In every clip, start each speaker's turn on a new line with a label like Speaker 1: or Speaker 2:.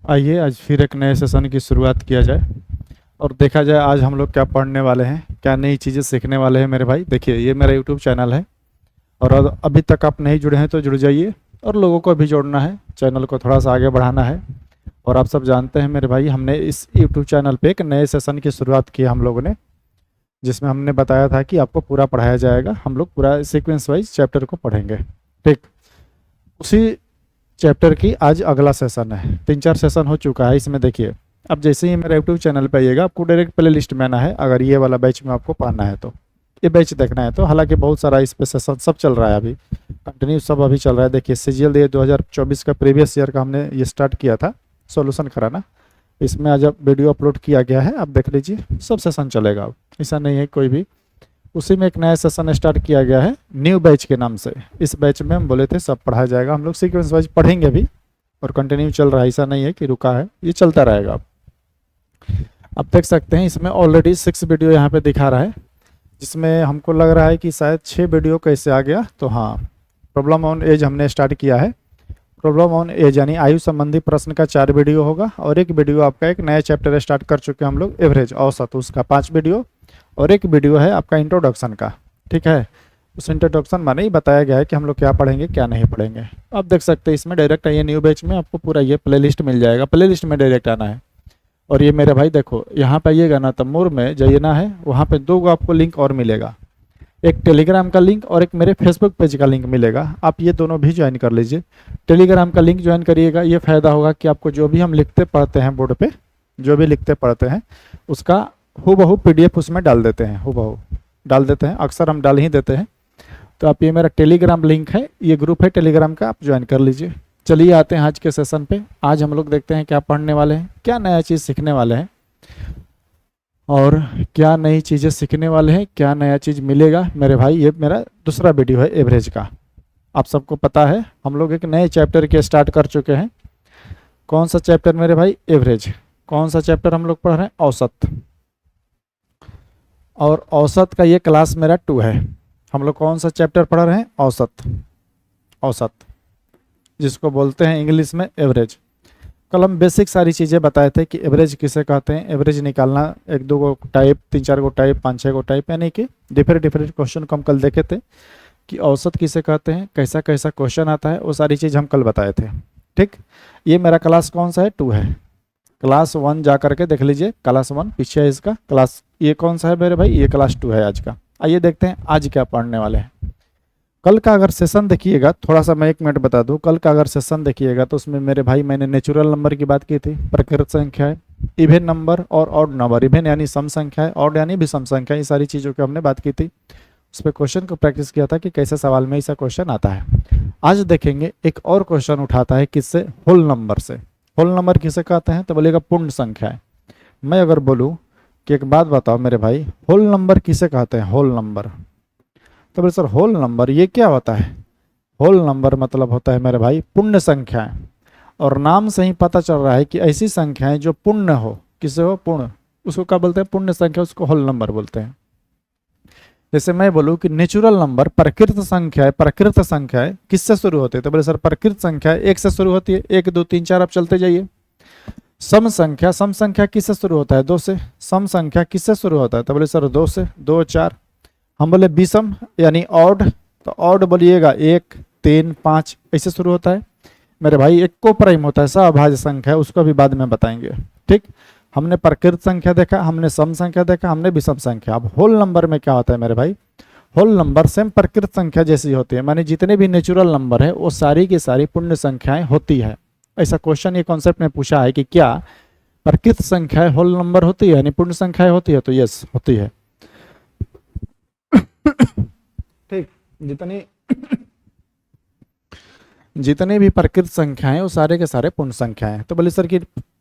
Speaker 1: आइए आज फिर एक नए सेशन की शुरुआत किया जाए और देखा जाए आज हम लोग क्या पढ़ने वाले हैं, क्या नई चीज़ें सीखने वाले हैं। मेरे भाई देखिए, ये मेरा यूट्यूब चैनल है और अभी तक आप नहीं जुड़े हैं तो जुड़ जाइए और लोगों को भी जोड़ना है, चैनल को थोड़ा सा आगे बढ़ाना है। और आप सब जानते हैं मेरे भाई, हमने इस यूट्यूब चैनल पे एक नए सेशन की शुरुआत की हम लोगों ने, जिसमें हमने बताया था कि आपको पूरा पढ़ाया जाएगा। हम लोग पूरा सीक्वेंस वाइज चैप्टर को पढ़ेंगे। ठीक, उसी चैप्टर की आज अगला सेशन है। 3-4 सेशन हो चुका है इसमें। देखिए, अब जैसे ही मेरे यूट्यूब चैनल पे आइएगा, आपको डायरेक्ट प्ले लिस्ट में आना है अगर ये वाला बैच में आपको पढ़ना है तो, ये बैच देखना है तो। हालांकि बहुत सारा इस पे सेशन सब चल रहा है, अभी कंटिन्यू सब अभी चल रहा है। देखिए, सीजीएल ये 2024 का प्रीवियस ईयर का हमने ये स्टार्ट किया था सॉल्यूशन कराना। इसमें आज अब वीडियो अपलोड किया गया है, आप देख लीजिए, सब सेशन चलेगा। अब ऐसा नहीं है कोई भी, उसी में एक नया सेशन स्टार्ट किया गया है न्यू बैच के नाम से। इस बैच में हम बोले थे सब पढ़ाया जाएगा, हम लोग सीक्वेंस वाइज पढ़ेंगे भी और कंटिन्यू चल रहा है, ऐसा नहीं है कि रुका है, ये चलता रहेगा। अब देख सकते हैं इसमें ऑलरेडी 6 वीडियो यहाँ पे दिखा रहा है, जिसमें हमको लग रहा है कि शायद 6 वीडियो कैसे आ गया। तो हाँ, प्रॉब्लम ऑन एज हमने स्टार्ट किया है। प्रॉब्लम ऑन एज यानी आयु संबंधी प्रश्न का 4 वीडियो होगा और एक वीडियो आपका एक नया चैप्टर स्टार्ट कर चुके हैं हम लोग, एवरेज औसत, उसका 5 वीडियो और एक वीडियो है आपका इंट्रोडक्शन का। ठीक है, उस इंट्रोडक्शन में नहीं बताया गया है कि हम लोग क्या पढ़ेंगे क्या नहीं पढ़ेंगे। आप देख सकते हैं इसमें डायरेक्ट आइए न्यू बैच में, आपको पूरा ये प्ले लिस्ट मिल जाएगा। प्ले लिस्ट में डायरेक्ट आना है और ये मेरे भाई देखो, यहाँ पे आइएगा ना, तब मोर में जाइए ना है, वहाँ पे 2 आपको लिंक और मिलेगा, एक टेलीग्राम का लिंक और एक मेरे फेसबुक पेज का लिंक मिलेगा। आप ये दोनों भी ज्वाइन कर लीजिए। टेलीग्राम का लिंक ज्वाइन करिएगा, ये फ़ायदा होगा कि आपको जो भी हम लिखते पढ़ते हैं बोर्ड पे, जो भी लिखते पढ़ते हैं उसका हूबहू पीडीएफ उसमें डाल देते हैं, हूबहू डाल देते हैं, अक्सर हम डाल ही देते हैं। तो आप, ये मेरा टेलीग्राम लिंक है, ये ग्रुप है टेलीग्राम का, आप ज्वाइन कर लीजिए। चलिए आते हैं आज के सेशन पे। आज हम लोग देखते हैं क्या पढ़ने वाले हैं, क्या नया चीज़ सीखने वाले हैं और क्या नई चीज़ें सीखने वाले हैं, क्या नया चीज़ मिलेगा। मेरे भाई ये मेरा दूसरा वीडियो है एवरेज का। आप सबको पता है हम लोग एक नए चैप्टर के स्टार्ट कर चुके हैं। कौन सा चैप्टर मेरे भाई? एवरेज। कौन सा चैप्टर हम लोग पढ़ रहे हैं? औसत। और औसत का ये क्लास मेरा 2 है। हम लोग कौन सा चैप्टर पढ़ रहे हैं? औसत। औसत जिसको बोलते हैं इंग्लिश में एवरेज। कल हम बेसिक सारी चीज़ें बताए थे कि एवरेज किसे कहते हैं, एवरेज निकालना, 1-2 गो टाइप, 3-4 गो टाइप, 5-6 गो टाइप, यानी कि डिफरेंट क्वेश्चन को हम कल देखे थे कि औसत किसे कहते हैं, कैसा कैसा क्वेश्चन आता है, वो सारी चीज़ हम कल बताए थे। ठीक, ये मेरा क्लास कौन सा है? 2 है। क्लास 1 जा करके देख लीजिए, क्लास 1 पीछे है इसका क्लास। ये कौन सा है मेरे भाई? ये क्लास 2 है आज का। आइए देखते हैं आज क्या पढ़ने वाले हैं। कल का अगर सेशन देखिएगा, थोड़ा सा मैं 1 मिनट बता दूं, कल का अगर सेशन देखिएगा तो उसमें मेरे भाई मैंने नेचुरल नंबर की बात की थी, प्रकृत संख्या है, इवेन नंबर और ऑड नंबर। इवेन यानी सम संख्या है, ऑड यानी भी सम संख्या, ये सारी चीज़ों की हमने बात की थी। उस पर क्वेश्चन को प्रैक्टिस किया था कि कैसे सवाल में ऐसा क्वेश्चन आता है। आज देखेंगे एक और क्वेश्चन उठाता है, किससे? होल नंबर से। होल नंबर किसे कहते हैं? तो बोलेगा पूर्ण संख्या है। मैं अगर बोलूँ कि एक बात बताओ मेरे भाई, होल नंबर किसे कहते हैं? Whole number. तो बोले सर होल नंबर ये क्या होता है? होल नंबर मतलब होता है मेरे भाई पूर्ण संख्याएं। और नाम से ही पता चल रहा है कि ऐसी संख्याएं जो पूर्ण हो। किसे हो? पूर्ण। उसको क्या बोलते हैं? पूर्ण संख्या, उसको होल नंबर बोलते हैं। जैसे मैं बोलूँ कि नेचुरल नंबर, प्रकृत संख्या है, प्रकृत संख्या है, किससे शुरू होती है? तो बोले सर प्रकृत संख्या 1 से शुरू होती है, 1 2 3 4, आप चलते जाइए। सम संख्या, सम संख्या किससे शुरू होता है? 2 से। सम संख्या किससे शुरू होता है? तो बोले सर 2 से, 2 4। हम बोले विषम यानी ऑड, तो ऑड बोलिएगा 1 3 5, ऐसे शुरू होता है मेरे भाई। एक को प्राइम होता है, सभाज्य संख्या है, उसको भी बाद में बताएंगे। ठीक, हमने प्रकृत संख्या देखा, हमने सम संख्या देखा, हमने विषम संख्या। अब होल नंबर में क्या होता है मेरे भाई? होल नंबर सेम प्रकृत संख्या जैसी होती है, माने जितने भी नेचुरल नंबर है वो सारी की सारी पूर्ण संख्याएं होती है। ऐसा क्वेश्चन ये कॉन्सेप्ट में पूछा है कि क्या प्रकृत संख्याएं होल नंबर होती है यानी पूर्ण संख्याएं होती है? तो यस, होती है। ठीक, जितनी भी प्रकृत संख्याएं वो सारे के सारे पूर्ण संख्याएं। तो बोले सर कि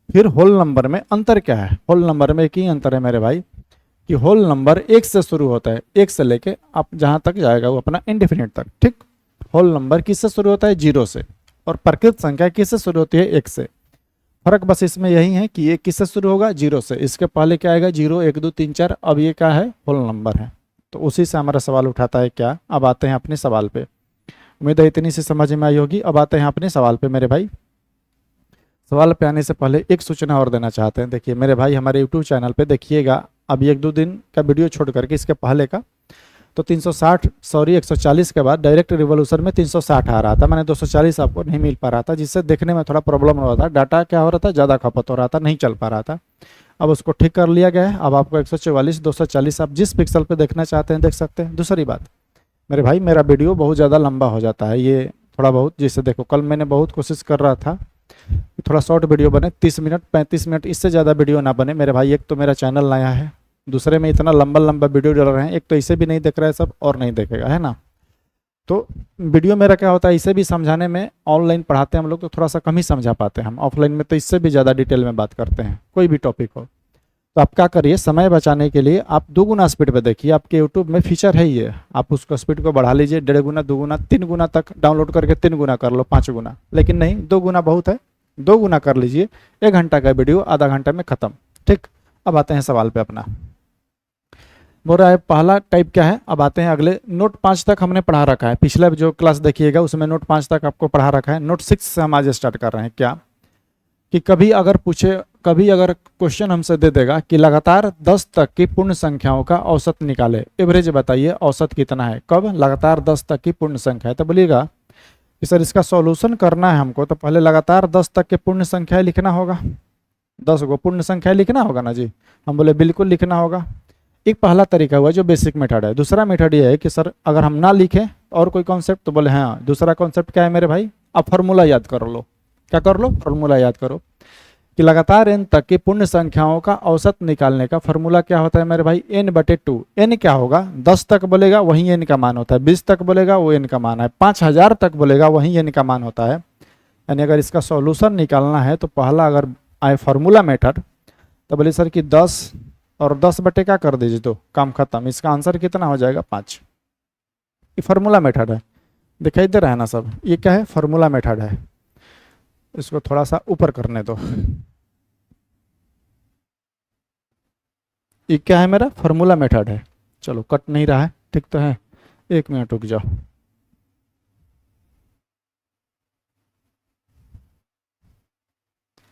Speaker 1: फिर होल नंबर में अंतर क्या है? होल नंबर में एक ही अंतर है मेरे भाई कि होल नंबर 1 से शुरू होता है, 1 से लेके आप जहां तक जाएगा वो अपना इंडेफिनिट तक। ठीक, होल नंबर किससे शुरू होता है? 0 से। और प्रकृत संख्या किससे शुरू होती है? 1 से। फर्क बस इसमें यही है कि ये किससे शुरू होगा? 0 से। इसके पहले क्या आएगा? 0 1 2 3 4। अब ये क्या है? होल नंबर है। तो उसी से हमारा सवाल उठाता है क्या। अब आते हैं अपने सवाल पे। उम्मीद है इतनी सी समझ में आई होगी। अब आते हैं अपने सवाल पे मेरे भाई। सवाल पे आने से पहले एक सूचना और देना चाहते हैं। देखिए मेरे भाई, हमारे यूट्यूब चैनल पे देखिएगा, अभी 1-2 दिन का वीडियो छोड़ करके इसके पहले का तो 140 के बाद डायरेक्ट रिवॉल्यूशन में 360 आ रहा था, मैंने 240 आपको नहीं मिल पा रहा था, जिससे देखने में थोड़ा प्रॉब्लम हो रहा था, डाटा क्या हो रहा था, ज़्यादा खपत हो रहा था, नहीं चल पा रहा था। अब उसको ठीक कर लिया गया है। अब आपको 144, 240 आप जिस पिक्सल पे देखना चाहते हैं देख सकते हैं। दूसरी बात मेरे भाई, मेरा वीडियो बहुत ज़्यादा लंबा हो जाता है, ये थोड़ा बहुत, जैसे देखो कल मैंने बहुत कोशिश कर रहा था कि थोड़ा शॉर्ट वीडियो बने, 30 मिनट 35 मिनट, इससे ज़्यादा वीडियो ना बने मेरे भाई। एक तो मेरा चैनल नया है, दूसरे में इतना लंबा लंबा वीडियो डाल रहे हैं, एक तो इसे भी नहीं देख रहा है सब और नहीं देखेगा, है ना। तो वीडियो मेरा क्या होता है, इसे भी समझाने में, ऑनलाइन पढ़ाते हैं हम लोग तो थोड़ा सा कम ही समझा पाते हैं हम, ऑफलाइन में तो इससे भी ज़्यादा डिटेल में बात करते हैं कोई भी टॉपिक हो। तो आप क्या करिए, समय बचाने के लिए आप 2 गुना स्पीड पे देखिए, आपके यूट्यूब में फीचर है ये, आप उसको स्पीड को बढ़ा लीजिए, 1.5 गुना, 2 गुना, 3 गुना तक डाउनलोड करके 3 गुना कर लो, 5 गुना, लेकिन नहीं, 2 गुना बहुत है, 2 गुना कर लीजिए। 1 घंटा का वीडियो आधा घंटा में ख़त्म। ठीक, अब आते हैं सवाल पे अपना। बोल रहा है पहला टाइप क्या है, अब आते हैं अगले। नोट 5 तक हमने पढ़ा रखा है, पिछला जो क्लास देखिएगा उसमें नोट 5 तक आपको पढ़ा रखा है। नोट 6 से हम आज स्टार्ट कर रहे हैं। क्या कि कभी अगर क्वेश्चन हमसे दे देगा कि लगातार 10 तक की पूर्ण संख्याओं का औसत निकाले, एवरेज बताइए औसत कितना है, कब लगातार 10 तक की पूर्ण संख्या है, तो बोलिएगा कि सर इसका सॉल्यूशन करना है हमको, तो पहले लगातार 10 तक के पूर्ण संख्या लिखना होगा, 10 को पूर्ण संख्या लिखना होगा ना जी। हम बोले बिल्कुल लिखना होगा। एक पहला तरीका हुआ जो बेसिक मेथड है। दूसरा मेथड ये है कि सर अगर हम ना लिखें और कोई कॉन्सेप्ट, तो बोले हाँ, दूसरा कॉन्सेप्ट क्या है मेरे भाई, आप फार्मूला याद कर लो। क्या कर लो, फार्मूला याद करो कि लगातार n तक की पूर्ण संख्याओं का औसत निकालने का फार्मूला क्या होता है मेरे भाई, n/2। n क्या होगा, 10 तक बोलेगा वही n का मान होता है, 20 तक बोलेगा वो n का मान है, 5000 तक बोलेगा वही n का मान होता है। यानी अगर इसका सॉल्यूशन निकालना है तो पहला अगर आए फार्मूला मेथड, तो बोले सर कि 10 और 10 बटे क्या कर दीजिए तो काम खत्म, इसका आंसर कितना हो जाएगा, 5। ये फार्मूला मेथड है, दिखाई दे रहा है ना सब, ये क्या है, फार्मूला मेथड है। इसको थोड़ा सा ऊपर करने दो, ये क्या है मेरा, फार्मूला मेथड है। चलो कट नहीं रहा है, ठीक तो है, 1 मिनट रुक जाओ।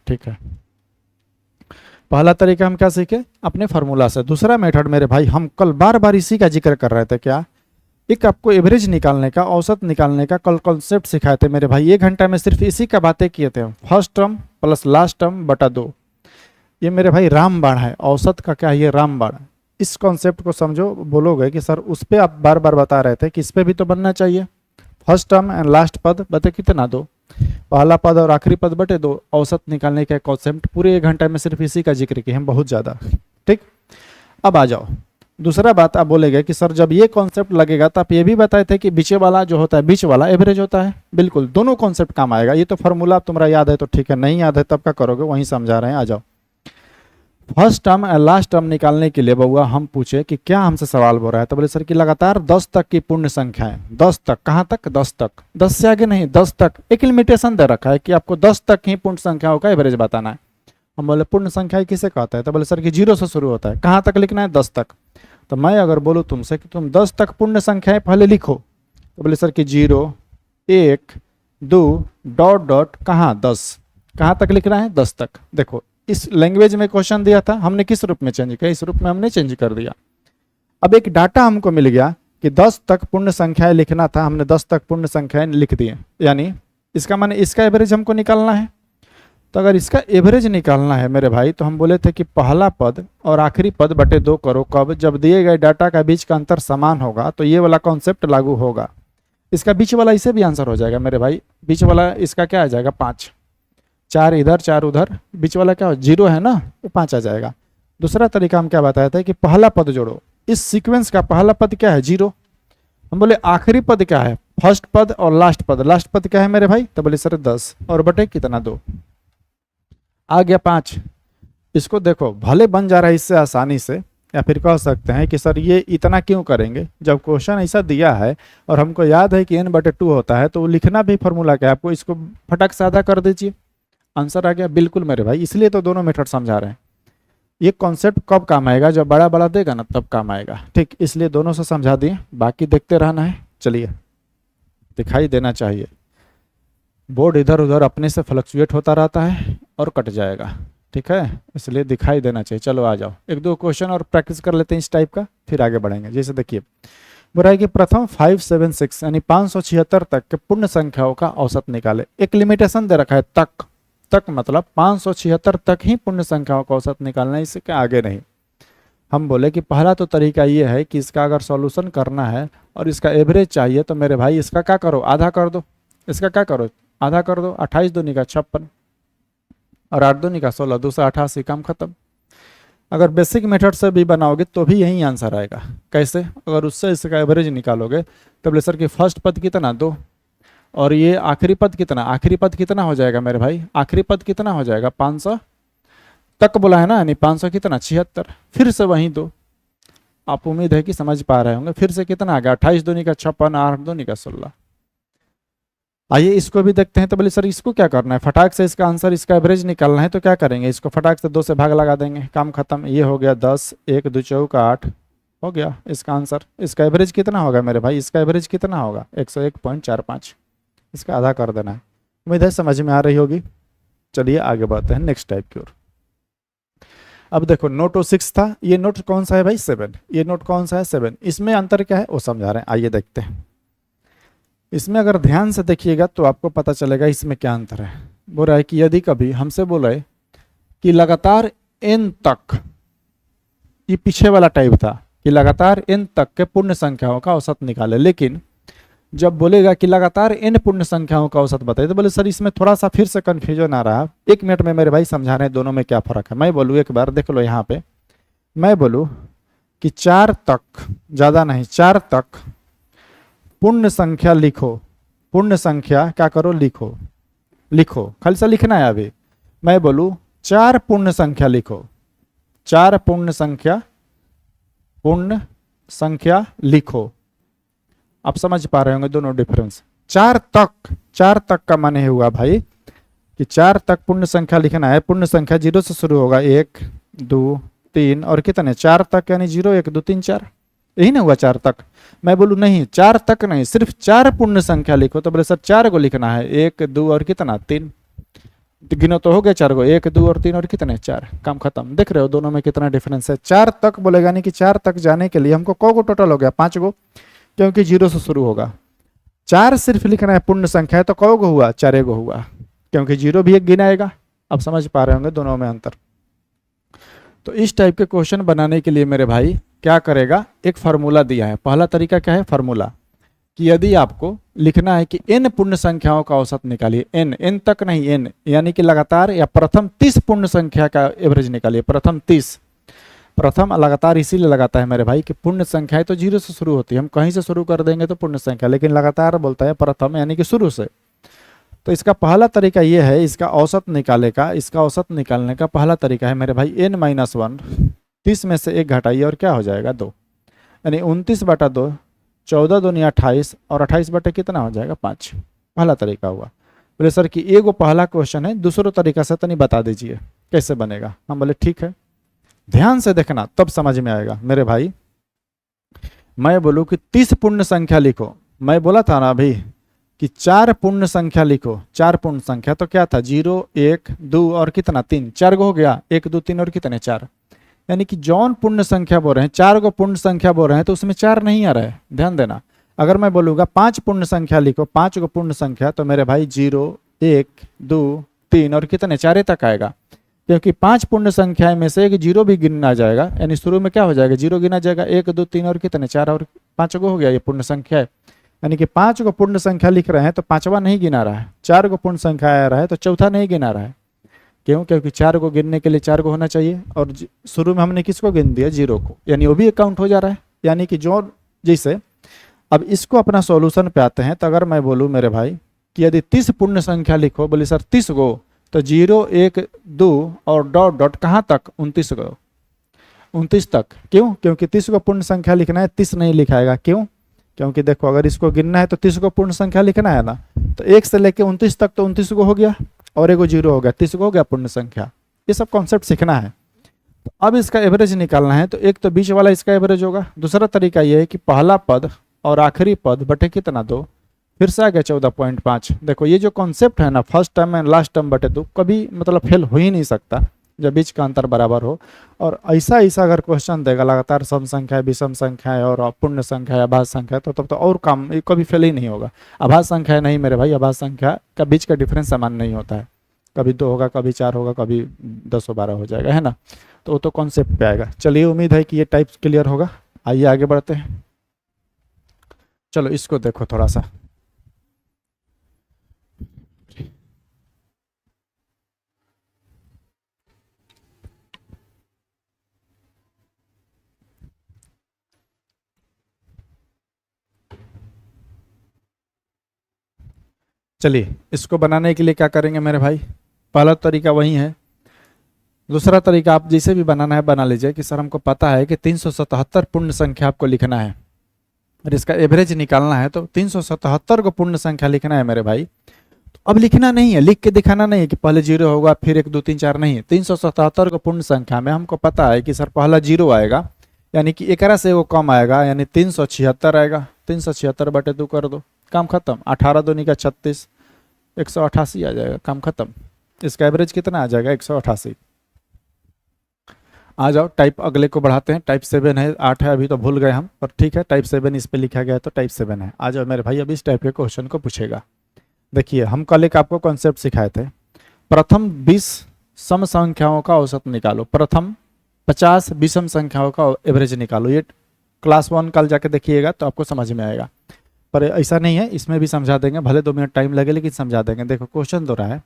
Speaker 1: ठीक है, पहला तरीका हम क्या सीखे अपने फार्मूला से। दूसरा मेथड मेरे भाई, हम कल बार बार इसी का जिक्र कर रहे थे, क्या, एक आपको एवरेज निकालने का, औसत निकालने का कल कॉन्सेप्ट सिखाए थे मेरे भाई। 1 घंटा में सिर्फ इसी का बातें किए थे, first term plus last term बटा 2। ये मेरे भाई रामबाण है, औसत का क्या है, ये रामबाण। इस कॉन्सेप्ट को समझो। बोलोगे कि सर उस पर आप बार बार बता रहे थे कि इस पर भी तो बनना चाहिए, फर्स्ट टर्म एंड लास्ट पद बटे कितना, 2, पहला पद और आखिरी पद बटे 2, औसत निकालने का कॉन्सेप्ट पूरे 1 घंटे में सिर्फ इसी का जिक्र किए हैं, बहुत ज़्यादा। ठीक, अब आ जाओ दूसरा बात, आप बोलेगे कि सर जब ये कॉन्सेप्ट लगेगा तो आप ये भी बताए थे कि बीच वाला जो होता है, बीच वाला एवरेज होता है। बिल्कुल, दोनों कॉन्सेप्ट काम आएगा। ये तो फार्मूला तुम्हारा याद है तो ठीक है, नहीं याद है तब क्या करोगे, वहीं समझा रहे हैं। आ जाओ, फर्स्ट टर्म और लास्ट टर्म निकालने के लिए बउआ हम पूछे कि क्या हमसे सवाल हो रहा है, तो बोले सर कि लगातार 10 तक की पूर्ण संख्या है। 10 तक, कहाँ तक, 10 तक, 10 से आगे नहीं, 10 तक। एक लिमिटेशन दे रखा है कि आपको 10 तक ही पूर्ण संख्याओं का एवरेज बताना है। हम बोले पूर्ण संख्या किसे कहता है, तो बोले सर कि 0 से शुरू होता है। कहाँ तक लिखना है, 10 तक। तो मैं अगर बोलूँ तुमसे कि तुम 10 तक पूर्ण संख्याएं पहले लिखो, तो बोले सर कि 0, 1, 2 डॉट डॉट कहाँ, 10। कहाँ तक लिखना है, 10 तक। देखो इस लैंग्वेज में क्वेश्चन दिया था, हमने किस रूप में चेंज किया, इस रूप में हमने चेंज कर दिया। अब एक डाटा हमको मिल गया कि 10 तक पूर्ण संख्याएं लिखना था, हमने 10 तक पूर्ण संख्याएं लिख दिए। यानी इसका माने इसका एवरेज हमको निकालना है। तो अगर इसका एवरेज निकालना है मेरे भाई, तो हम बोले थे कि पहला पद और आखिरी पद बटे 2 करो, कब, जब दिए गए डाटा का बीच का अंतर समान होगा, तो ये वाला कॉन्सेप्ट लागू होगा। इसका बीच वाला इसे भी आंसर हो जाएगा मेरे भाई। बीच वाला इसका क्या आ जाएगा, 5, 4 इधर 4 उधर, बीच वाला क्या हो, 0 है ना, तो 5 आ जाएगा। दूसरा तरीका हम क्या बताया था कि पहला पद जोड़ो, इस सीक्वेंस का पहला पद क्या है, 0। हम बोले आखिरी पद क्या है, फर्स्ट पद और लास्ट पद। लास्ट पद क्या है मेरे भाई, तो बोले सर 10 और बटे कितना, 2 आ गया, 5। इसको देखो भले बन जा रहा है इससे आसानी से, या फिर कह सकते हैं कि सर ये इतना क्यों करेंगे, जब क्वेश्चन ऐसा दिया है और हमको याद है कि n/2 होता है, तो लिखना भी फार्मूला क्या है आपको, इसको फटक सादा कर दीजिए, आंसर आ गया। बिल्कुल मेरे भाई, इसलिए तो दोनों मेथड समझा रहे हैं। ये कॉन्सेप्ट कब काम आएगा, जब बड़ा बड़ा देगा ना तब काम आएगा। ठीक, इसलिए दोनों से समझा दिए, बाकी देखते रहना है। चलिए, दिखाई देना चाहिए। बोर्ड इधर उधर अपने से फ्लक्चुएट होता रहता है, और कट जाएगा, ठीक है, इसलिए दिखाई देना चाहिए। चलो आ जाओ, एक दो क्वेश्चन और प्रैक्टिस कर लेते हैं इस टाइप का, फिर आगे बढ़ेंगे। जैसे देखिए बोला है कि प्रथम 576 यानी 576 तक के पूर्ण संख्याओं का औसत निकाले। एक लिमिटेशन दे रखा है तक, तक मतलब 576 तक ही पूर्ण संख्याओं का औसत निकालना है, इसके आगे नहीं। हम बोले कि पहला तो तरीका ये है कि इसका अगर सॉल्यूशन करना है और इसका एवरेज चाहिए तो मेरे भाई इसका क्या करो, आधा कर दो। इसका क्या करो, आधा कर दो। 28 दूनी का 56 और 8 दूनी का 16, 288, काम खत्म। अगर बेसिक मेथड से भी बनाओगे तो भी यही आंसर आएगा। कैसे, अगर उससे इसका एवरेज निकालोगे तो बोले सर कि फर्स्ट पद कितना 2 और ये आखिरी पद कितना, आखिरी पद कितना हो जाएगा मेरे भाई, आखिरी पद कितना हो जाएगा 500 तक बोला है ना, यानी 500 कितना 76, फिर से वहीं 2। आप उम्मीद है कि समझ पा रहे होंगे। फिर से कितना आ गया 28 दूनी का 56, 8 दूनी का 16। आइए इसको भी देखते हैं। तो बोले सर इसको क्या करना है, फटाक से इसका आंसर, इसका एवरेज निकालना है, तो क्या करेंगे, इसको फटाक से 2 से भाग लगा देंगे, काम खत्म। ये हो गया 10, 1 2 चौका 8 हो गया इसका आंसर। इसका एवरेज कितना होगा मेरे भाई, इसका एवरेज कितना होगा 101.45। इसका आधा कर देना है। उम्मीद है समझ में आ रही होगी। चलिए आगे बढ़ते हैं नेक्स्ट टाइप की ओर। अब देखो नोट 6 था, ये नोट कौन सा है भाई 7, ये नोट कौन सा है 7। इसमें अंतर क्या है वो समझा रहे हैं, आइए देखते हैं। इसमें अगर ध्यान से देखिएगा तो आपको पता चलेगा इसमें क्या अंतर है। बोल रहा है कि यदि कभी हमसे बोले कि लगातार n तक, ये पीछे वाला टाइप था कि लगातार n तक के पूर्ण संख्याओं का औसत निकाले, लेकिन जब बोलेगा कि लगातार n पूर्ण संख्याओं का औसत बताइए तो बोले सर इसमें थोड़ा सा फिर से कंफ्यूजन आ रहा है। 1 मिनट में मेरे भाई समझा रहे हैं दोनों में क्या फर्क है। मैं बोलूँ एक बार देख लो यहाँ पे, मैं बोलूँ कि 4 तक, ज़्यादा नहीं, 4 तक पूर्ण संख्या लिखो, पूर्ण संख्या क्या करो लिखो, लिखो खाली सा लिखना है। अभी मैं बोलूँ 4 पूर्ण संख्या लिखो, 4 पूर्ण संख्या लिखो। आप समझ पा रहे होंगे दोनों डिफरेंस। 4 तक का माने हुआ भाई कि 4 तक पूर्ण संख्या लिखना है। पूर्ण संख्या 0 से शुरू होगा, 1 2 3 और कितने 4 तक, यानी 0 1 2 3 4, यही ना हुआ 4 तक। मैं बोलूँ नहीं 4 तक नहीं, सिर्फ 4 पूर्ण संख्या लिखो, तो बोले सर 4 को लिखना है, 1 2 और कितना 3, गिनो तो हो गया 4 को, 1 2 और 3 और कितने 4, काम खत्म। देख रहे हो दोनों में कितना डिफरेंस है। 4 तक बोलेगा नहीं कि 4 तक जाने के लिए हमको को टोटल हो गया 5 गो, क्योंकि 0 से शुरू होगा। 4 सिर्फ लिखना है पूर्ण संख्या है तो कौ गो हुआ 4 गो हुआ, क्योंकि 0 भी एक गिनाएगा। अब समझ पा रहे होंगे दोनों में अंतर। तो इस टाइप के क्वेश्चन बनाने के लिए मेरे भाई क्या करेगा, एक फार्मूला दिया है। पहला तरीका क्या है, फार्मूला कि यदि आपको लिखना है कि n पूर्ण संख्याओं का औसत निकालिए, n तक नहीं, n यानी कि लगातार या प्रथम 30 पूर्ण संख्या का एवरेज निकालिए। प्रथम 30, प्रथम लगातार इसीलिए लगाता है मेरे भाई कि पूर्ण संख्याएं तो 0 से शुरू होती है, हम कहीं से शुरू कर देंगे तो पूर्ण संख्या, लेकिन लगातार बोलता है प्रथम यानी कि शुरू से। तो इसका पहला तरीका ये है, इसका औसत निकाले का, इसका औसत निकालने का पहला तरीका है मेरे भाई n-1, 30 में से 1 घटाइए और क्या हो जाएगा 2, यानी 29/2, 14 दूनी 28 और 28 बटे कितना हो जाएगा 5। पहला तरीका हुआ। बोले सर कि एगो पहला क्वेश्चन है, दूसरा तरीका से तो नहीं बता दीजिए कैसे बनेगा। हम बोले ठीक है, ध्यान से देखना तब समझ में आएगा मेरे भाई। मैं बोलूँ कि 30 पूर्ण संख्या लिखो, मैं बोला था ना अभी कि 4 पूर्ण संख्या लिखो। 4 पूर्ण संख्या तो क्या था 0 1 2 और कितना 3, 4 गो हो गया, 1 2 3 और कितने 4, यानी कि जौन पूर्ण संख्या बोल रहे हैं 4 गो पूर्ण संख्या बोल रहे हैं तो उसमें 4 नहीं आ रहा है, ध्यान देना। अगर मैं बोलूँगा 5 पूर्ण संख्या लिखो, 5 गो पूर्ण संख्या, तो मेरे भाई 0 1 2 3 और कितने 4 तक आएगा, क्योंकि 5 पूर्ण संख्या में से एक 0 भी गिना जाएगा, यानी शुरू में क्या हो जाएगा 0 गिना जाएगा, 1 2 3 और कितने 4 और 5 गो हो गया, ये पूर्ण संख्या है। यानी कि 5 को पूर्ण संख्या लिख रहे हैं तो 5वां नहीं गिना रहा है, 4 को पूर्ण संख्या आ रहा है तो चौथा नहीं गिना रहा है। क्यों, क्योंकि 4 को गिनने के लिए 4 को होना चाहिए, और शुरू में हमने किसको गिन दिया 0 को, यानी वो भी अकाउंट हो जा रहा है। यानी कि जो जैसे अब इसको अपना सॉल्यूशन पे आते हैं। तो अगर मैं बोलूँ मेरे भाई कि यदि 30 पूर्ण संख्या लिखो, बोले सर 30 गो, तो 0 1 2 और डॉट डॉट कहाँ तक 29 गो, 29 तक। क्यों, क्योंकि 30 को पूर्ण संख्या लिखना है, 30 नहीं लिखाएगा। क्यों, क्योंकि देखो अगर इसको गिनना है तो 30 को पूर्ण संख्या लिखना है ना, तो 1 से लेके 29 तक तो 29 को हो गया और एगो 0 हो गया, 30 को हो गया पूर्ण संख्या। ये सब कॉन्सेप्ट सीखना है। तो अब इसका एवरेज निकालना है, तो एक तो बीच वाला इसका एवरेज होगा। दूसरा तरीका ये है कि पहला पद और आखिरी पद बटे कितना 2, फिर से आ गया 14.5। देखो ये जो कॉन्सेप्ट है ना, first term and last term बटे 2, कभी मतलब फेल हो ही नहीं सकता जब बीच का अंतर बराबर हो। और ऐसा ऐसा अगर क्वेश्चन देगा लगातार सम संख्या है, विषम संख्या है और पूर्ण संख्या है, अभाज्य संख्या है, तो तब तो और काम, ये कभी फेल ही नहीं होगा। अभाज्य संख्या है नहीं मेरे भाई, अभाज्य संख्या का बीच का डिफरेंस समान नहीं होता है, कभी 2 होगा, कभी 4 होगा, कभी 10 और 12 हो जाएगा, है ना। तो वो तो कॉन्सेप्ट पे आएगा। चलिए उम्मीद है कि ये टाइप क्लियर होगा। आइए आगे बढ़ते हैं। चलो इसको देखो थोड़ा सा। चलिए इसको बनाने के लिए क्या करेंगे मेरे भाई, पहला तरीका वही है। दूसरा तरीका आप जैसे भी बनाना है बना लीजिए कि सर हमको पता है कि 377 पूर्ण संख्या आपको लिखना है और इसका एवरेज निकालना है, तो 377 को पूर्ण संख्या लिखना है मेरे भाई। तो अब लिखना नहीं है, लिख के दिखाना नहीं है कि पहले 0 होगा फिर 1 2 3 4, नहीं है। 377 को पूर्ण संख्या में हमको पता है कि सर पहला 0 आएगा, यानी कि एकरा से वो कम आएगा, यानी 376 आएगा। 376 बटे 2 कर दो, काम खत्म। 18 दूनी का 36, 188 आ जाएगा, काम खत्म। इसका एवरेज कितना आ जाएगा, 188। आ जाओ टाइप अगले को बढ़ाते हैं। टाइप 7 है, 8 है अभी तो भूल गए हम, पर ठीक है टाइप 7 इस पे लिखा गया है तो टाइप 7 है। आ जाओ मेरे भाई, अब इस टाइप के क्वेश्चन को पूछेगा। देखिए हम कल एक आपको कॉन्सेप्ट सिखाए थे, प्रथम 20 सम संख्याओं का औसत निकालो, प्रथम 50 विषम संख्याओं का एवरेज निकालो। ये क्लास 1 कल जाके देखिएगा तो आपको समझ में आएगा, पर ऐसा नहीं है, इसमें भी समझा देंगे, भले 2 मिनट टाइम लगे लेकिन समझा देंगे। देखो क्वेश्चन दो रहा है,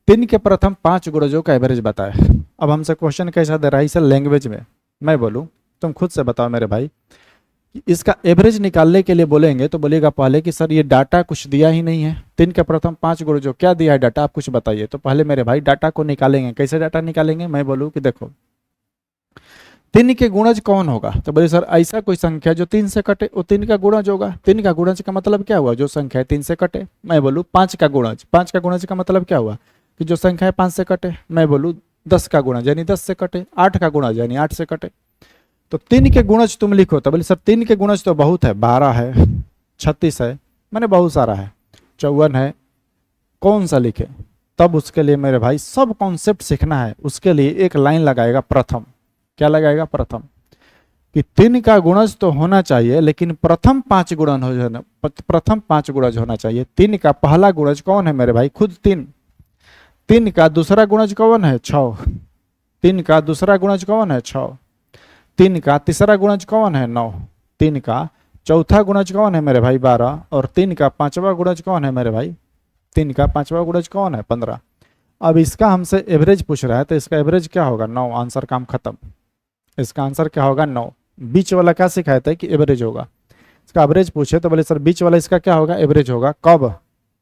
Speaker 1: 3 के प्रथम 5 गुणजों का एवरेज बताए। अब हमसे क्वेश्चन कैसा दे रहा है, इसे लैंग्वेज में मैं बोलूँ, तुम खुद से बताओ मेरे भाई। इसका एवरेज निकालने के लिए बोलेंगे तो बोलेगा पहले कि सर ये डाटा कुछ दिया ही नहीं है, 3 के प्रथम 5 गुणजों क्या दिया है डाटा, आप कुछ बताइए। तो पहले मेरे भाई डाटा को निकालेंगे। कैसे डाटा निकालेंगे, मैं बोलूँ कि देखो 3 के गुणज कौन होगा, तो बोले सर ऐसा कोई संख्या जो 3 से कटे वो 3 का गुणज होगा। 3 का गुणज का मतलब क्या हुआ, जो संख्या 3 से कटे। मैं बोलूँ 5 का गुणज, 5 का गुणज का मतलब क्या हुआ कि जो संख्या 5 से कटे। मैं बोलूँ 10 का गुणज यानी 10 से कटे, 8 का गुणज यानी 8 से कटे। तो 3 के गुणज तुम लिखो, तो बोले सर 3 के गुणज तो बहुत है, 12 है, 36 है, मैंने बहुत सारा है, 54 है, कौन सा लिखे। तब उसके लिए मेरे भाई सब कॉन्सेप्ट सीखना है, उसके लिए एक लाइन लगाएगा प्रथम। क्या लगाएगा, प्रथम, कि 3 का गुणज तो होना चाहिए लेकिन प्रथम 5 गुणन हो जाना, प्रथम 5 गुणज होना चाहिए। 3 का पहला गुणज कौन है मेरे भाई, खुद 3। 3 का दूसरा गुणज कौन है, 6। 3 का दूसरा गुणज कौन है, 6। 3 का तीसरा गुणज कौन है, 9। 3 का चौथा गुणज कौन है मेरे भाई, 12। और 3 का पांचवा गुणज कौन है मेरे भाई, 3 का पांचवा गुणज कौन है, 15। अब इसका हमसे एवरेज पूछ रहा है तो इसका एवरेज क्या होगा, 9। आंसर, काम खत्म। इसका आंसर क्या होगा, 9। बीच वाला क्या सिखाया था कि एवरेज होगा, इसका एवरेज पूछे तो बोले सर बीच वाला इसका क्या होगा, एवरेज होगा। कब,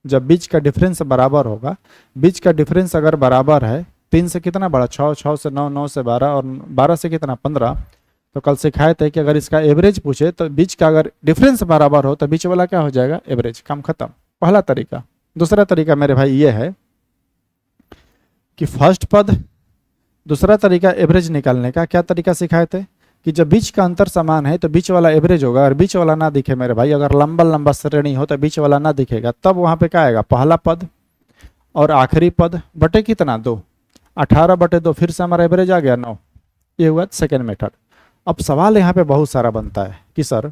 Speaker 1: जब बीच का डिफरेंस बराबर होगा। बीच का डिफरेंस अगर बराबर है, 3 से कितना बड़ा, 6, 6 से 9, 9 से 12 और 12 से कितना, 15। तो कल सिखाए थे कि अगर इसका एवरेज पूछे तो बीच का अगर डिफरेंस बराबर हो तो बीच वाला क्या हो जाएगा, एवरेज, काम खत्म। पहला तरीका। दूसरा तरीका मेरे भाई ये है कि फर्स्ट पद, दूसरा तरीका एवरेज निकालने का। क्या तरीका सिखाए थे कि जब बीच का अंतर समान है तो बीच वाला एवरेज होगा, और बीच वाला ना दिखे मेरे भाई, अगर लंबा लंबा श्रेणी हो तो बीच वाला ना दिखेगा, तब वहां पे क्या आएगा, पहला पद और आखिरी पद बटे कितना, 2। 18 बटे 2, फिर से हमारा एवरेज आ गया 9। ये हुआ सेकेंड मेथड। अब सवाल यहाँ पे बहुत सारा बनता है कि सर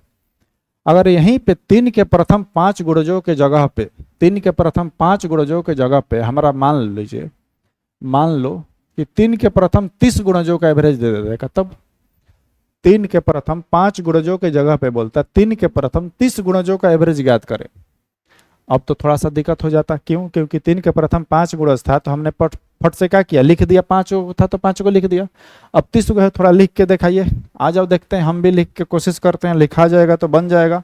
Speaker 1: अगर यहीं पे 3 के प्रथम 5 गुणजों के जगह पे, 3 के प्रथम 5 गुणजों के जगह पे हमारा मान लीजिए, मान लो कि 3 के प्रथम 30 गुणजों का एवरेज दे देगा, तब 3 के प्रथम 5 गुणजों के जगह पे बोलता है 3 के प्रथम 30 गुणजों का एवरेज ज्ञात करें। अब तो थोड़ा सा दिक्कत हो जाता, क्यों, क्योंकि 3 के प्रथम 5 गुणज था तो हमने फट से क्या किया, लिख दिया। 5 था तो 5 को लिख दिया। अब 30 को है, थोड़ा लिख के दिखाइए। आ जाओ देखते हैं, हम भी लिख के कोशिश करते हैं, लिखा जाएगा तो बन जाएगा,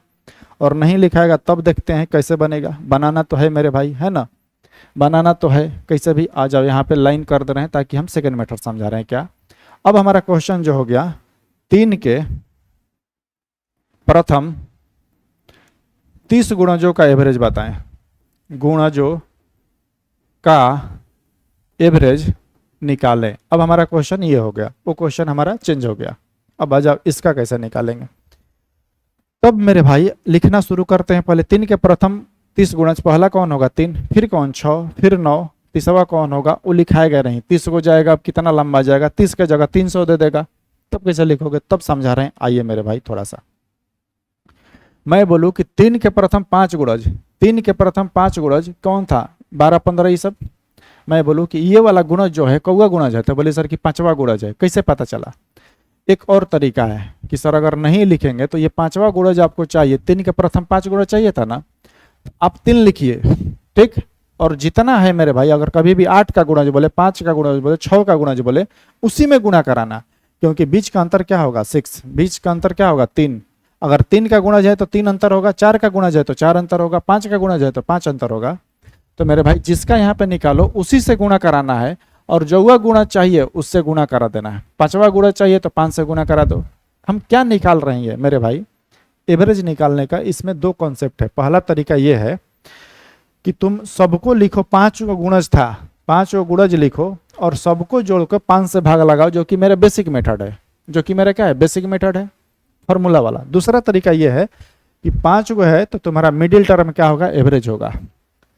Speaker 1: और नहीं लिखाएगा तब देखते हैं कैसे बनेगा। बनाना तो है मेरे भाई, है ना, बनाना तो है कैसे भी। आ जाओ यहाँ पे लाइन कर दे रहे हैं ताकि हम सेकेंड मेथड समझा रहे हैं क्या। अब हमारा क्वेश्चन जो हो गया, 3 के प्रथम 30 गुणजों का एवरेज बताएं, गुणजों का एवरेज निकालें। अब हमारा क्वेश्चन ये हो गया, वो क्वेश्चन हमारा चेंज हो गया। अब आ जाओ इसका कैसे निकालेंगे। तब मेरे भाई लिखना शुरू करते हैं। पहले 3 के प्रथम 30 गुणज पहला कौन होगा 3, फिर कौन 6, फिर 9, तीसवा कौन होगा वो लिखाएगा नहीं, 30 को जाएगा अब कितना लंबा जाएगा, 30 के जगह 300 दे देगा, तब कैसे लिखोगे, तब समझा रहे हैं। आइए मेरे भाई थोड़ा सा मैं बोलूँ कि 3 के प्रथम 5 गुणज, 3 के प्रथम 5 गुणज कौन था 12 15 ये सब, मैं बोलूँ कि ये वाला गुणज जो है कौवा गुणज है, तो बोले सर कि 5वां गुणज है, कैसे पता चला। एक और तरीका है कि सर अगर नहीं लिखेंगे तो ये 5वां गुणज आपको चाहिए, 3 के प्रथम 5 गुणज चाहिए था ना, आप 3 लिखिए, ठीक, और जितना है मेरे भाई अगर कभी भी 8 का गुणज बोले, 5 का गुणज बोले, 6 का गुणज बोले, उसी में गुणा कराना, क्योंकि बीच का अंतर क्या होगा 6, बीच का अंतर क्या होगा 3, अगर 3 का गुणज है तो 3 अंतर होगा, 4 का गुणज है तो 4 अंतर होगा, 5 का गुणज है तो 5 अंतर होगा। तो मेरे भाई जिसका यहाँ पे निकालो उसी से गुणा कराना है, और जो वह गुणा चाहिए उससे गुणा करा देना है। 5वां गुणा चाहिए तो 5 से गुणा करा दो। हम क्या निकाल रहे हैं मेरे भाई, एवरेज निकालने का। इसमें 2 कॉन्सेप्ट है। पहला तरीका ये है कि तुम सबको लिखो, 5 गुणज था, 5 गुणज लिखो और सबको जोड़कर 5 से भाग लगाओ, जो कि मेरा बेसिक मेथड है, जो कि मेरा क्या है बेसिक मेथड है, फॉर्मूला वाला। दूसरा तरीका ये है कि 5 गो है तो तुम्हारा मिडिल टर्म क्या होगा एवरेज होगा।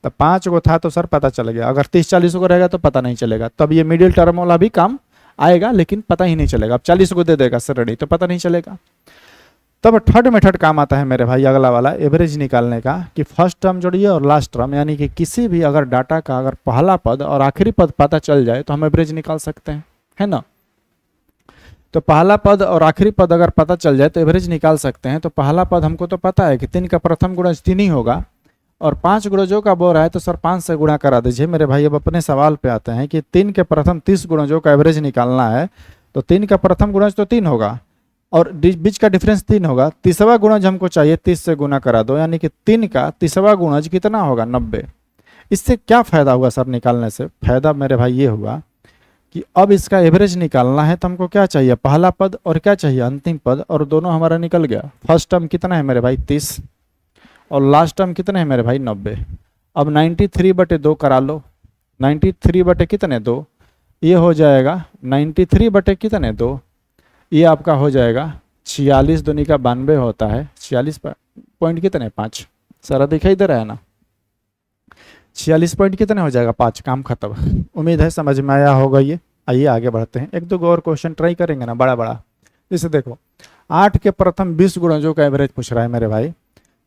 Speaker 1: तो 5 गो था तो सर पता चल गया, अगर 30-40 को रहेगा तो पता नहीं चलेगा, तब ये मिडिल टर्म वाला भी काम आएगा, लेकिन पता ही नहीं चलेगा। अब 40 को दे देगा सर रेडी तो पता नहीं चलेगा। तब थर्ड मेथड काम आता है मेरे भाई, अगला वाला एवरेज निकालने का, कि फर्स्ट टर्म जोड़िए और लास्ट टर्म, यानी कि किसी भी अगर डाटा का अगर पहला पद और आखिरी पद पता चल जाए तो हम एवरेज निकाल सकते हैं, है ना। तो पहला पद और आखिरी पद अगर पता चल जाए तो एवरेज निकाल सकते हैं। तो पहला पद हमको तो पता है कि 3 का प्रथम गुणज 3 ही होगा, और 5 गुणजों का बोल रहा है तो सर 5 से गुणा करा दीजिए मेरे भाई। अब अपने सवाल पे आते हैं कि 3 के प्रथम 30 गुणजों का एवरेज निकालना है, तो 3 का प्रथम गुणज तो 3 होगा और बीच का डिफरेंस 3 होगा। तीसरा गुणज हमको चाहिए 30 से गुणा करा दो, यानी कि 3 का तीसरा गुणज कितना होगा 90। इससे क्या फायदा हुआ सर निकालने से? फायदा मेरे भाई ये हुआ कि अब इसका एवरेज निकालना है तो हमको क्या चाहिए पहला पद और क्या चाहिए अंतिम पद, और दोनों हमारा निकल गया। फर्स्ट टर्म कितना है मेरे भाई 30 और लास्ट टर्म कितने है मेरे भाई 90। अब 93/2 करा लो, 93 बटे कितने 2, ये हो जाएगा 93 बटे कितने 2, ये आपका हो जाएगा 46 दूनी का 92 होता है, 46 पॉइंट कितने 5, सारा दिखाई दे रहा है ना, 46 पॉइंट कितने हो जाएगा 5, काम खत्म। उम्मीद है समझ में आया होगा ये। आइए आगे बढ़ते हैं, एक दो और क्वेश्चन ट्राई करेंगे ना बड़ा बड़ा। जैसे देखो 8 के प्रथम 20 गुणजों का एवरेज पूछ रहा है मेरे भाई।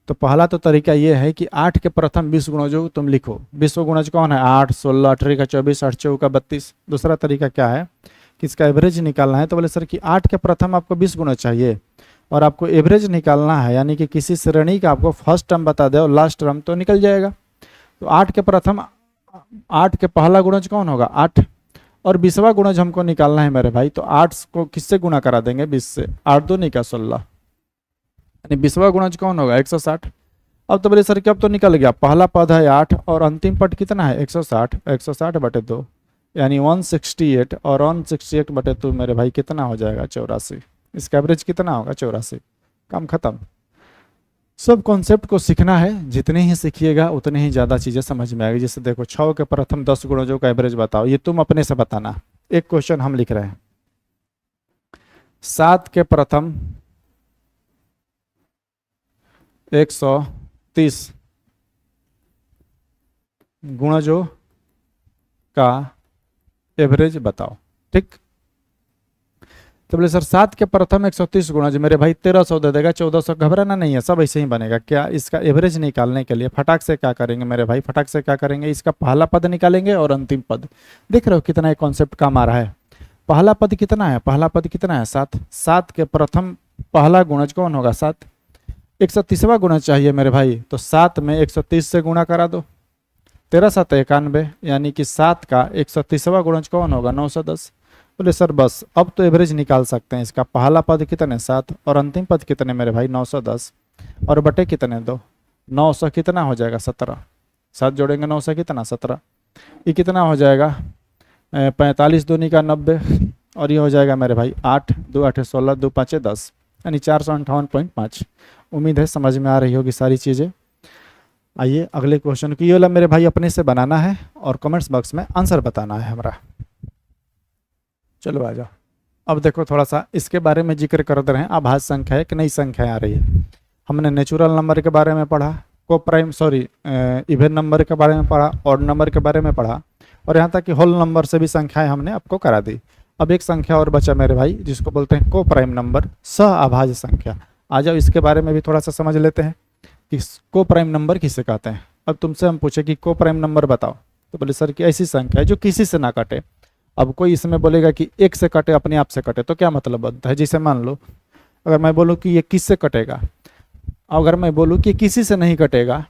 Speaker 1: तो पहला तो तरीका ये है कि 8 के प्रथम 20 गुणजों तुम लिखो। 20 गुणज कौन है 8, 16, 18 का 24, 8 चौका का 32। दूसरा तरीका क्या है कि इसका एवरेज निकालना है, तो बोले सर कि 8 के प्रथम आपको 20 गुणज चाहिए और आपको एवरेज निकालना है, यानी कि किसी श्रेणी का आपको फर्स्ट टर्म बता दे और लास्ट टर्म तो निकल जाएगा। तो 8 के प्रथम 8 के पहला गुणज कौन होगा 8, और 20वां गुणज हमको निकालना है मेरे भाई। तो 8 को किससे गुणा करा देंगे 20 से, 8 दूनी का 16, यानी 20वां गुणज कौन होगा 160। अब तो बोले सर कि अब तो निकल गया, पहला पद है 8 और अंतिम पद कितना है 160, 160 बटे 2 यानी 168, और 168 बटे 2 मेरे भाई कितना हो जाएगा 84। इसका एवरेज कितना होगा 84। काम खत्म। सब कॉन्सेप्ट को सीखना है, जितने ही सीखिएगा उतने ही ज़्यादा चीज़ें समझ में आएगी। जैसे देखो 6 के प्रथम 10 गुणजों का एवरेज बताओ, ये तुम अपने से बताना। एक क्वेश्चन हम लिख रहे हैं 7 के प्रथम 130 गुणजों का एवरेज बताओ, ठीक। तो बोले सर 7 के प्रथम 130 गुणज मेरे भाई 1300 दे देगा, 1400, घबराना नहीं है, सब ऐसे ही बनेगा। क्या इसका एवरेज निकालने के लिए फटाक से क्या करेंगे मेरे भाई, फटाक से क्या करेंगे, इसका पहला पद निकालेंगे और अंतिम पद। देख रहे हो कितना एक कॉन्सेप्ट काम आ रहा है। पहला पद कितना है, पहला पद कितना है 7, 7 के प्रथम पहला गुणज कौन होगा 7, 130वां गुणज चाहिए मेरे भाई। तो 7 में 130 से गुणा करा दो, 13 7 91, यानी कि 7 का 130वां गुणज कौन होगा 910। बोले सर बस अब तो एवरेज निकाल सकते हैं। इसका पहला पद कितने 7 और अंतिम पद कितने मेरे भाई 910, और बटे कितने 2, 900 कितना हो जाएगा 17, 7 जोड़ेंगे 9 से कितना 17, ये कितना हो जाएगा 45 दूनी का 90, और ये हो जाएगा मेरे भाई 8 2 8 16 2 5 10, यानी 458.5। उम्मीद है समझ में आ रही होगी सारी चीज़ें। आइए अगले क्वेश्चन की, ये वाला मेरे भाई अपने से बनाना है और कमेंट्स बॉक्स में आंसर बताना है हमारा। चलो आ जाओ। अब देखो थोड़ा सा इसके बारे में जिक्र कर रहे हैं, आभाज्य संख्या है कि नई संख्या आ रही है। हमने नेचुरल नंबर के बारे में पढ़ा, को प्राइम सॉरी इवन नंबर के बारे में पढ़ा, ऑड नंबर के बारे में पढ़ा, और यहाँ तक कि होल नंबर से भी संख्याएं हमने आपको करा दी। अब एक संख्या और बचा मेरे भाई जिसको बोलते हैं को प्राइम नंबर, सहअभाज्य संख्या। आ जाओ इसके बारे में भी थोड़ा सा समझ लेते हैं कि को प्राइम नंबर किसे कहते हैं। अब तुमसे हम पूछे कि को प्राइम नंबर बताओ, तो बोले सर कि ऐसी संख्या है जो किसी से ना कटे। अब कोई इसमें बोलेगा कि एक से कटे, अपने आप से कटे, तो क्या मतलब बनता है? जैसे मान लो अगर मैं बोलूँ कि ये किससे कटेगा, अगर मैं बोलूँ कि किसी से नहीं कटेगा,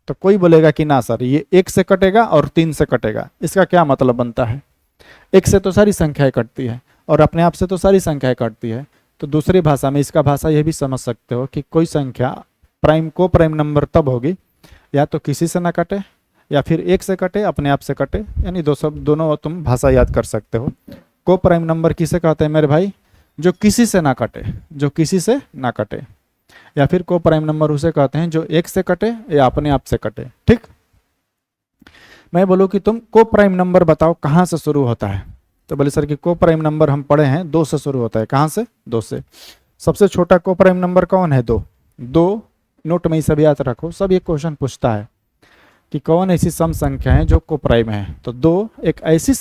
Speaker 1: तो कोई बोलेगा कि ना सर ये एक से कटेगा और 3 से कटेगा। इसका क्या मतलब बनता है? एक से तो सारी संख्याएं कटती है और अपने आप से तो सारी संख्याएं कटती है। तो दूसरी भाषा में इसका भाषा यह भी समझ सकते हो कि कोई संख्या प्राइम को प्राइम नंबर तब होगी या तो किसी से ना कटे या फिर एक से कटे, अपने आप से कटे, यानी दोनों तुम भाषा याद कर सकते हो। को प्राइम नंबर किसे कहते हैं मेरे भाई? जो किसी से ना कटे, जो किसी से ना कटे। या फिर को प्राइम नंबर उसे कहते हैं जो एक से कटे या अपने आप से कटे। ठीक, मैं बोलूँ कि तुम को प्राइम नंबर बताओ कहाँ से शुरू होता है, तो बोले सर कि को प्राइम नंबर हम पढ़े हैं 2 से शुरू होता है। कहाँ से? 2 से। सबसे छोटा को प्राइम नंबर कौन है? 2। 2 नोट में ही सब याद रखो, सब ये क्वेश्चन पूछता है कि कौन ऐसी सम संख्या है जो को प्राइम है। तो 2 एक ऐसी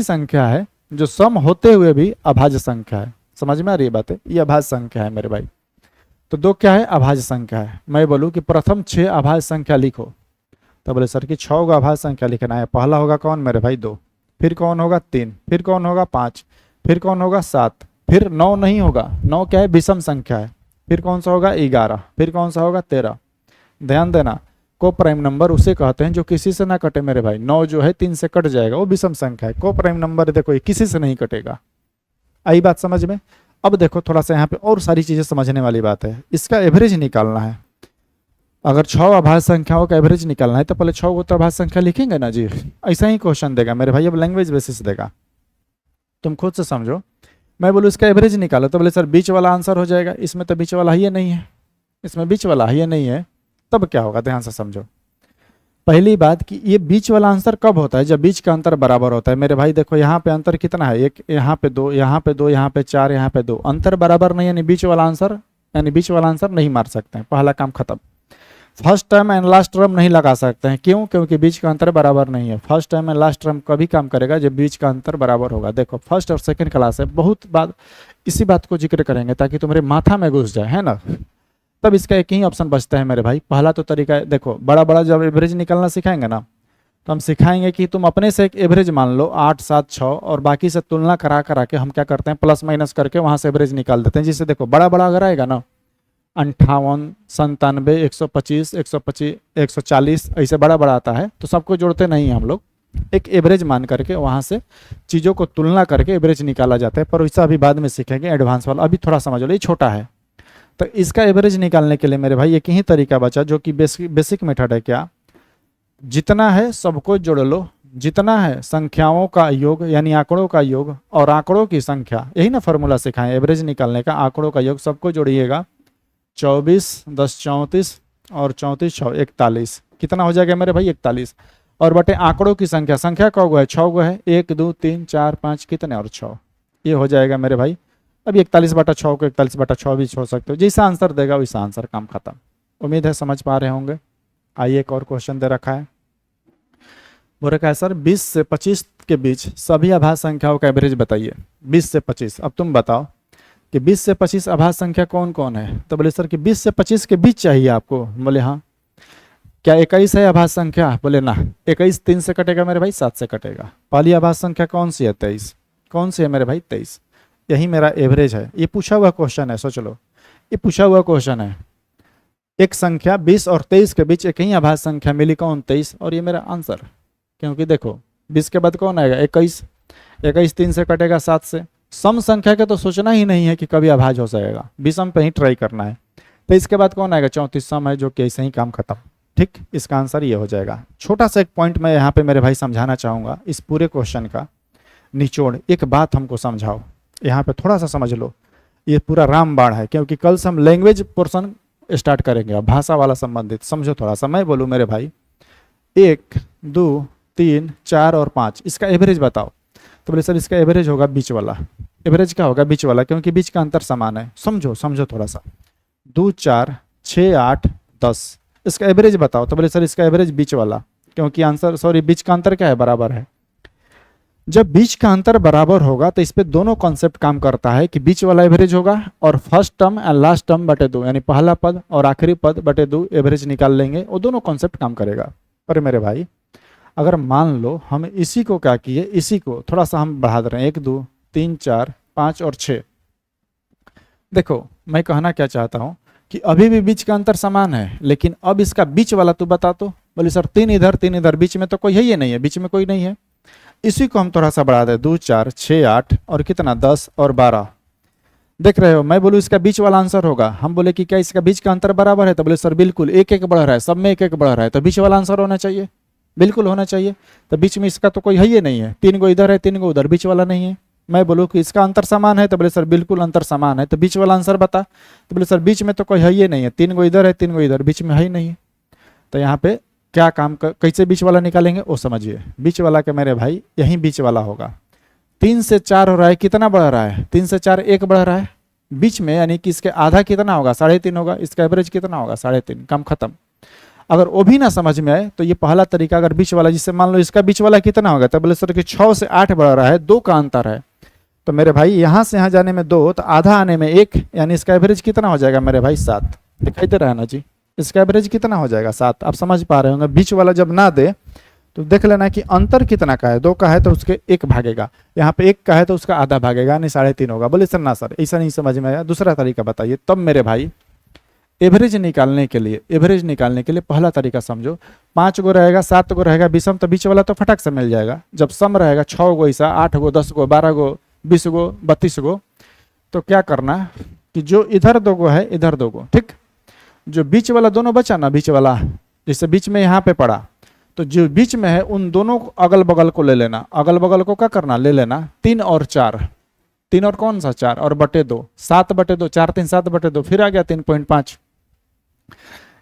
Speaker 1: संख्या है जो सम होते हुए भी अभाज्य संख्या है। समझ में आ रही है बातें? ये अभाज्य संख्या है मेरे भाई। तो 2 क्या है? अभाज्य संख्या है। मैं बोलूँ कि प्रथम 6 अभाज्य संख्या लिखो, तो बोले सर कि 6 का अभाज्य संख्या लिखना है। पहला होगा कौन मेरे भाई? 2। फिर कौन होगा? 3। फिर कौन होगा? 5। फिर कौन होगा? 7। फिर 9 नहीं होगा, 9 क्या है? विषम संख्या है। फिर कौन सा होगा? 11। फिर कौन सा होगा? 13। ध्यान देना, को प्राइम नंबर उसे कहते हैं जो किसी से ना कटे मेरे भाई। 9 जो है 3 से कट जाएगा, वो विषम संख्या है। को प्राइम नंबर देखो ये किसी से नहीं कटेगा। आई बात समझ में? अब देखो थोड़ा सा यहाँ पे और सारी चीजें समझने वाली बात है। इसका एवरेज निकालना है। अगर 6 अभाज्य संख्याओं का एवरेज निकालना है तो पहले 6 को तो अभाज्य संख्या लिखेंगे ना जी। ऐसा ही क्वेश्चन देगा मेरे भाई, अब लैंग्वेज बेसिस देगा, तुम खुद से समझो। मैं बोलूँ इसका एवरेज निकालो, तो बोले सर बीच वाला आंसर हो जाएगा। इसमें तो बीच वाला ही नहीं है, इसमें बीच वाला ही नहीं है। तब क्या होगा? ध्यान से समझो। पहली बात कि ये बीच वाला आंसर कब होता है? जब बीच का अंतर बराबर होता है मेरे भाई। देखो यहाँ पे अंतर कितना है? एक, यहाँ पे 2, यहाँ पे 2, यहाँ पे 4, यहाँ पे 2। अंतर बराबर नहीं, यानी बीच वाला आंसर, यानी बीच वाला आंसर नहीं मार सकते हैं। पहला काम खत्म। First term and last term नहीं लगा सकते हैं। क्यों? क्योंकि बीच का अंतर बराबर नहीं है। First term and last term कभी काम करेगा जब बीच का अंतर बराबर होगा। देखो फर्स्ट और सेकंड क्लास है, बहुत बात इसी बात को जिक्र करेंगे ताकि तुम्हारे माथा में घुस जाए, है ना। तब इसका एक ही ऑप्शन बचता है मेरे भाई। पहला तो तरीका है, देखो बड़ा बड़ा जब एवरेज निकालना सिखाएंगे ना, तो हम सिखाएंगे कि तुम अपने से एक एवरेज मान लो 8, 7, 6 और बाकी से तुलना करा के हम क्या करते हैं? प्लस माइनस करके वहां से एवरेज निकाल देते हैं। जिससे देखो बड़ा बड़ा अगर आएगा ना 58, 97, 125, 125, 140 ऐसे बड़ा बड़ा आता है तो सबको जोड़ते नहीं हम लोग, एक एवरेज मान करके वहां से चीज़ों को तुलना करके एवरेज निकाला जाता है। पर वैसा अभी बाद में सीखेंगे एडवांस वाला, अभी थोड़ा समझ लो, ये छोटा है। तो इसका एवरेज निकालने के लिए मेरे भाई एक ही तरीका बचा जो कि बेसिक मेथड है। क्या? जितना है सबको जोड़ लो, जितना है संख्याओं का योग यानी आंकड़ों का योग और आंकड़ों की संख्या, यही ना फॉर्मूला सिखाएं एवरेज निकालने का। आंकड़ों का योग सबको जोड़िएगा, 24, 10, 34 और 34, 6, 41। कितना हो जाएगा मेरे भाई? 41। और बटे आंकड़ों की संख्या, संख्या का गो है 6 गो है, 1, 2, 3, 4, 5 कितने और 6, ये हो जाएगा मेरे भाई। अब 41/6 को 41/6 भी छोड़ सकते हो। जैसा आंसर देगा वैसा आंसर, काम खत्म। उम्मीद है समझ पा रहे होंगे। आइए एक और क्वेश्चन दे रखा है, बोल रखा है सर 20 से 25 के बीच सभी अभाज्य संख्याओं का एवरेज बताइए। 20 से 25, अब तुम बताओ कि 20 से 25 अभाज्य संख्या कौन कौन है? तो बोले सर कि 20 से 25 के बीच चाहिए आपको। बोले हाँ। क्या 21 है अभाज्य संख्या? बोले ना। 21 3 से कटेगा मेरे भाई, 7 से कटेगा। पहली अभाज्य संख्या कौन सी है? 23। कौन सी है मेरे भाई? 23। यही मेरा एवरेज है। ये पूछा हुआ क्वेश्चन है, सोच लो, ये पूछा हुआ क्वेश्चन है। एक संख्या 20 और 23 के बीच एक ही अभाज्य संख्या मिली, कौन? 23। और ये मेरा आंसर, क्योंकि देखो 20 के बाद कौन आएगा? 21। 21 3 से कटेगा, 7 से। सम संख्या का तो सोचना ही नहीं है कि कभी अभाज्य हो जाएगा, विषम पे ही ट्राई करना है। तो इसके बाद कौन आएगा? 34 सम है, जो कि ऐसे ही काम खत्म। ठीक, इसका आंसर ये हो जाएगा। छोटा सा एक पॉइंट मैं यहाँ पे मेरे भाई समझाना चाहूँगा, इस पूरे क्वेश्चन का निचोड़। एक बात हमको समझाओ, यहाँ पे थोड़ा सा समझ लो। ये पूरा रामबाण है, क्योंकि कल से हम लैंग्वेज पोर्शन स्टार्ट करेंगे, अब भाषा वाला संबंधित। समझो थोड़ा सा, मैं बोलूँ मेरे भाई 1, 2, 3, 4 और 5, इसका एवरेज बताओ। तो बोले सर इसका एवरेज होगा बीच वाला। एवरेज क्या होगा? बीच वाला, क्योंकि बीच का अंतर समान है। समझो थोड़ा सा। 2, 4, 6, 8, 10, इसका एवरेज बताओ, तो बोले सर इसका एवरेज बीच वाला, क्योंकि आंसर सॉरी बीच का अंतर क्या है, बराबर है। जब बीच का अंतर बराबर होगा तो इस पे दोनों कॉन्सेप्ट काम करता है कि बीच वाला एवरेज होगा और first term and last term बटे दो, यानी पहला पद और आखिरी पद बटे दो एवरेज निकाल लेंगे, वो दोनों कॉन्सेप्ट काम करेगा। पर मेरे भाई अगर मान लो हम इसी को क्या किए, इसी को थोड़ा सा हम बढ़ा दे रहे हैं, 1 2 3 4 5 और 6। देखो मैं कहना क्या चाहता हूँ कि अभी भी बीच का अंतर समान है, लेकिन अब इसका बीच वाला तू बता। तो बोले सर 3 इधर, बीच में तो कोई है ही नहीं है, बीच में कोई नहीं है। इसी को हम थोड़ा सा बढ़ा दें, 2 4 6 8 और कितना 10 और 12। देख रहे हो, मैं बोलूँ इसका बीच वाला आंसर होगा, हम बोले कि क्या इसका बीच का अंतर बराबर है, तो बोले सर बिल्कुल, एक एक बढ़ रहा है, सब में एक एक बढ़ रहा है, तो बीच वाला आंसर होना चाहिए, बिल्कुल होना चाहिए। तो बीच में इसका तो कोई है ही नहीं है, 3 गो इधर है 3 गो उधर, बीच वाला नहीं है। मैं बोलूँ कि इसका अंतर समान है, तो बोले सर बिल्कुल अंतर समान है, तो बीच वाला आंसर बता। तो बोले सर बीच में तो कोई है ही नहीं है, 3 गो इधर है 3 गो इधर, बीच में है ही नहीं है। तो यहाँ पे क्या काम कैसे बीच वाला निकालेंगे वो समझिए। बीच वाला के मेरे भाई यही बीच वाला होगा। 3 से 4 हो रहा है, कितना बढ़ रहा है, 3 से 4 1 बढ़ रहा है बीच में, यानी कि इसके आधा कितना होगा, 3.5 होगा, इसका एवरेज कितना होगा 3.5, काम खत्म। अगर वो भी ना समझ में आए तो ये पहला तरीका, अगर बीच वाला, जिससे मान लो इसका बीच वाला कितना होगा, तो बोले सर कि 6 से 8 बढ़ रहा है, 2 का अंतर है, तो मेरे भाई यहाँ से यहाँ जाने में 2, तो आधा आने में 1, यानी इसका एवरेज कितना हो जाएगा मेरे भाई 7। दिखाई दे रहा है ना जी, इसका एवरेज कितना हो जाएगा 7। आप समझ पा रहे होंगे। बीच वाला जब ना दे तो देख लेना कि अंतर कितना का है, 2 का है तो उसके 1 भागेगा, यहाँ पे 1 का है तो उसका आधा भागेगा, यानी 3.5 होगा। बोले सर ना सर ऐसा नहीं समझ में आया, दूसरा तरीका बताइए। तब मेरे भाई एवरेज निकालने के लिए पहला तरीका समझो। 5 गो रहेगा 7 गो रहेगा विषम, तो बीच वाला तो फटक से मिल जाएगा। जब सम रहेगा 6 गो ऐसा, 8 गो 10 गो 12 गो 20 गो 32 गो, तो क्या करना कि जो इधर 2 गो है इधर 2 गो, ठीक, जो बीच वाला दोनों बचा ना, बीच वाला जैसे बीच में यहाँ पे पड़ा, तो जो बीच में है उन दोनों अगल बगल को ले लेना। अगल बगल को क्या करना, ले लेना 3 और 4, 3 और कौन सा 4 और बटे 2, 7 बटे 2, 4 3 7 बटे 2, फिर आ गया 3.5।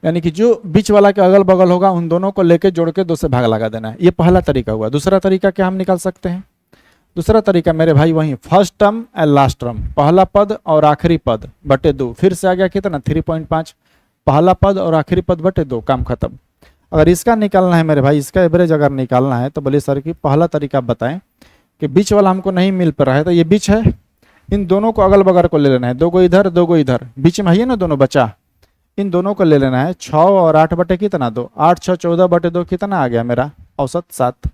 Speaker 1: यानी कि जो बीच वाला के अगल बगल होगा उन दोनों को लेके जोड़ के 2 से भाग लगा देना है। ये पहला तरीका हुआ। दूसरा तरीका क्या हम निकाल सकते हैं, दूसरा तरीका मेरे भाई वही first term and last term, पहला पद और आखिरी पद बटे 2, फिर से आ गया कितना 3.5, पहला पद और आखिरी पद बटे 2, काम खत्म। अगर इसका निकालना है मेरे भाई, इसका एवरेज अगर निकालना है, तो बोले सर कि पहला तरीका बताएं कि बीच वाला हमको नहीं मिल पा रहा है, तो ये बीच है, इन दोनों को अगल बगल को ले लेना है, 2 गो इधर 2 गो इधर, बीच में है ना दोनों बचा, इन दोनों को ले लेना है। 6 और 8 बटे कितना 2, 8 6 14 बटे 2 कितना आ गया मेरा औसत 7।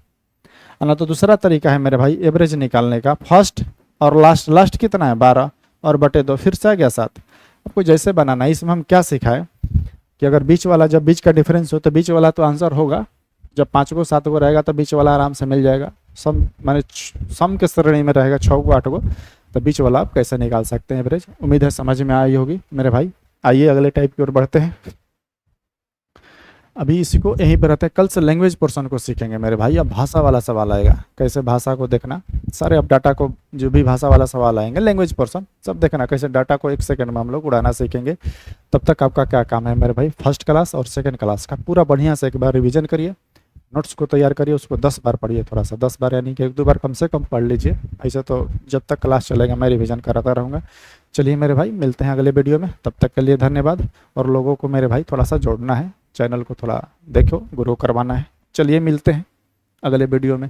Speaker 1: ना तो दूसरा तरीका है मेरे भाई एवरेज निकालने का, फर्स्ट और लास्ट कितना है 12 और बटे 2, फिर से आ गया 7। आपको जैसे बनाना है। इसमें हम क्या सिखाए कि अगर बीच वाला, जब बीच का डिफरेंस हो तो बीच वाला तो आंसर होगा, जब 5 गो 7 गो रहेगा तो बीच वाला आराम से मिल जाएगा। सम माने सम के श्रेणी में रहेगा 6 गो 8 गो, तो बीच वाला आप कैसे निकाल सकते हैं एवरेज। उम्मीद है समझ में आई होगी मेरे भाई। आइए अगले टाइप की ओर बढ़ते हैं। अभी इसी को यहीं पर रहते हैं, कल से लैंग्वेज पोर्शन को सीखेंगे मेरे भाई। अब भाषा वाला सवाल आएगा, कैसे भाषा को देखना, सारे अब डाटा को, जो भी भाषा वाला सवाल आएंगे लैंग्वेज पोर्शन सब देखना, कैसे डाटा को 1 सेकंड में हम लोग उड़ाना सीखेंगे। तब तक आपका क्या काम है मेरे भाई, फर्स्ट क्लास और सेकंड क्लास का पूरा बढ़िया से एक बार रिविजन करिए, नोट्स को तैयार करिए, उसको 10 बार पढ़िए, थोड़ा सा 10 बार यानी कि 1-2 बार कम से कम पढ़ लीजिए। ऐसे तो जब तक क्लास चलेगा मैं रिवीजन कराता रहूँगा। चलिए मेरे भाई मिलते हैं अगले वीडियो में, तब तक के लिए धन्यवाद। और लोगों को मेरे भाई थोड़ा सा जोड़ना है, चैनल को थोड़ा देखो, ग्रो करवाना है। चलिए मिलते हैं अगले वीडियो में।